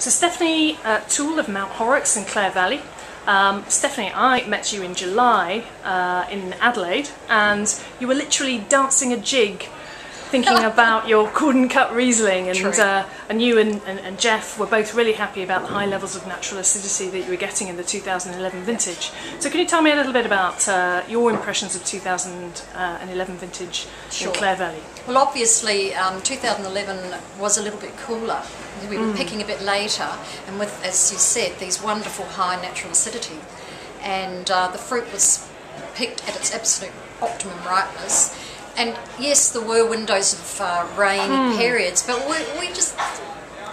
So Stephanie Toole of Mount Horrocks in Clare Valley. Stephanie, I met you in July in Adelaide, and you were literally dancing a jig thinking about your Cordon Cut Riesling, and you and Jeff were both really happy about the high levels of natural acidity that you were getting in the 2011 vintage. So can you tell me a little bit about your impressions of 2011 vintage in Clare Valley? Well, obviously 2011 was a little bit cooler. We were picking a bit later, and with, as you said, these wonderful high natural acidity, and the fruit was picked at its absolute optimum ripeness. And yes, there were windows of rain periods, but we just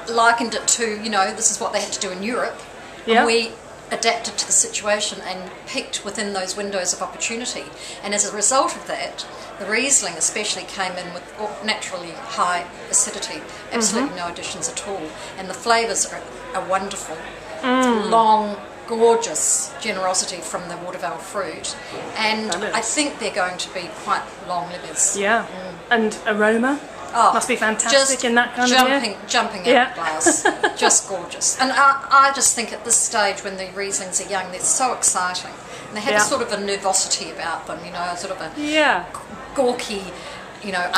likened it to, you know, this is what they had to do in Europe. Yeah. And we adapted to the situation and picked within those windows of opportunity. And as a result of that, the Riesling especially came in with naturally high acidity, absolutely no additions at all. And the flavours are wonderful. Long, gorgeous generosity from the Watervale fruit, and I think they're going to be quite long livers. Yeah, and aroma must be fantastic in that kind of year. Jumping out of glass, just gorgeous. And I just think at this stage when the Rieslings are young, they're so exciting, and they have a sort of a nervosity about them, you know, sort of a gawky, you know,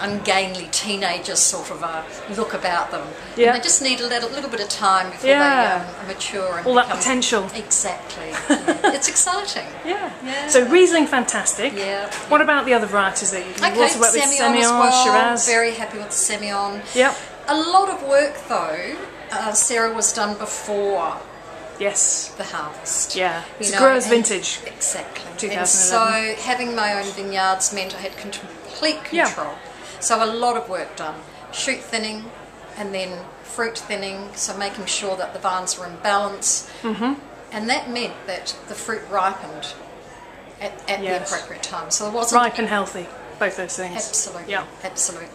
ungainly teenager sort of a look about them. Yeah. And they just need a little bit of time before they mature and all that potential. Exactly. Yeah. It's exciting. Yeah. So Riesling, fantastic. Yeah. What about the other varieties that you also work with? Semillon as well. Shiraz. Very happy with the Semillon. Yep. A lot of work though, Sarah, was done before the harvest. Yeah. It's a grower's vintage. Exactly. 2011. And so having my own vineyards meant I had complete control. So a lot of work done. Shoot thinning and then fruit thinning, so making sure that the vines were in balance. And that meant that the fruit ripened at the appropriate time. So there wasn't... Ripe and healthy, both those things. Absolutely. Yeah. Absolutely.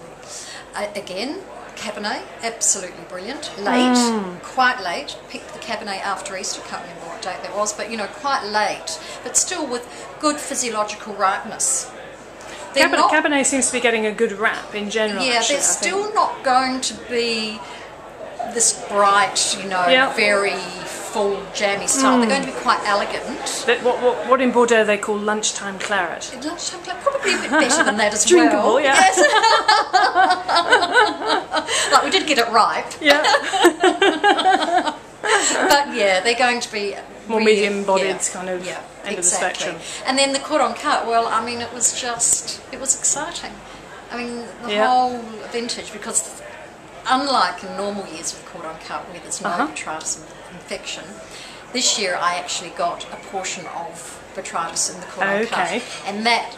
Again, Cabernet, absolutely brilliant. Late, quite late. Picked the Cabernet after Easter, can't remember what date that was, but you know, quite late, but still with good physiological ripeness. Cabernet seems to be getting a good rap in general. Yeah, actually, they're still not going to be this bright, you know, very full jammy style. They're going to be quite elegant. What in Bordeaux they call lunchtime claret. Lunchtime claret, probably a bit better than that as Drinkable, well. yeah. Yes. Like we did get it ripe. Yeah. But yeah, they're going to be more really, medium-bodied kind of end of the spectrum. And then the Cordon Cut, well, I mean, it was exciting. I mean, the whole vintage, because unlike in normal years with Cordon Cut where there's no botrytis infection, this year I actually got a portion of botrytis in the Cordon Cut, and that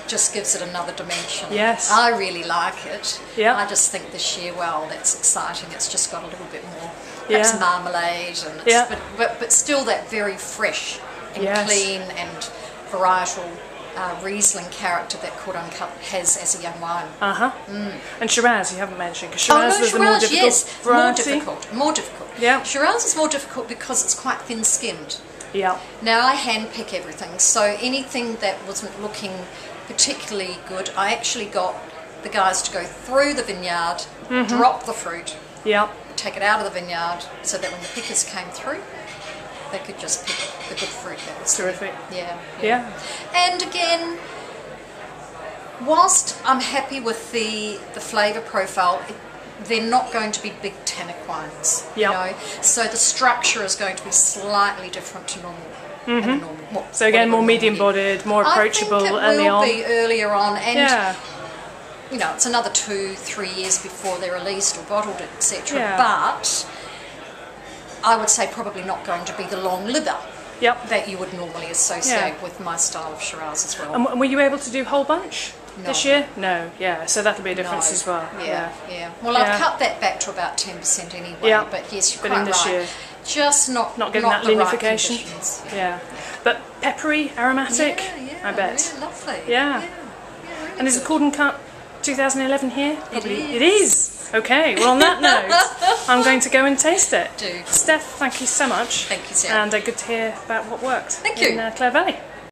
just gives it another dimension. Yes. I really like it. Yeah. I just think this year, well, that's exciting. It's just got a little bit more, perhaps marmalade, and it's, but still that very fresh and clean and varietal Riesling character that Cordon Cut has as a young wine. And Shiraz you haven't mentioned, because Shiraz was the more difficult variety. More difficult. Yeah. Shiraz is more difficult because it's quite thin-skinned. Yeah. Now I hand pick everything, so anything that wasn't looking particularly good, I actually got the guys to go through the vineyard, drop the fruit, take it out of the vineyard, so that when the pickers came through, they could just pick the good fruit that was terrific. Yeah. And again, whilst I'm happy with the flavour profile, they're not going to be big tannic wines. You know? So the structure is going to be slightly different to normal. So again, more medium-bodied, more approachable early on. I think it will be earlier on, and you know, it's another 2-3 years before they're released or bottled, etc. But I would say probably not going to be the long liver that you would normally associate with my style of Shiraz as well. And were you able to do whole bunch this year? No, so that'll be a difference as well. Well, I've cut that back to about 10% anyway, but yes, you're quite this right. year, just not getting that linification. Right, but peppery, aromatic, I bet. Yeah, lovely. Yeah. Really And is it Cordon Cut 2011 here? Probably. It is. Okay, well on that note, I'm going to go and taste it. Do. Steph, thank you so much. Thank you, Sarah. And good to hear about what worked Thank you. in Clare Valley.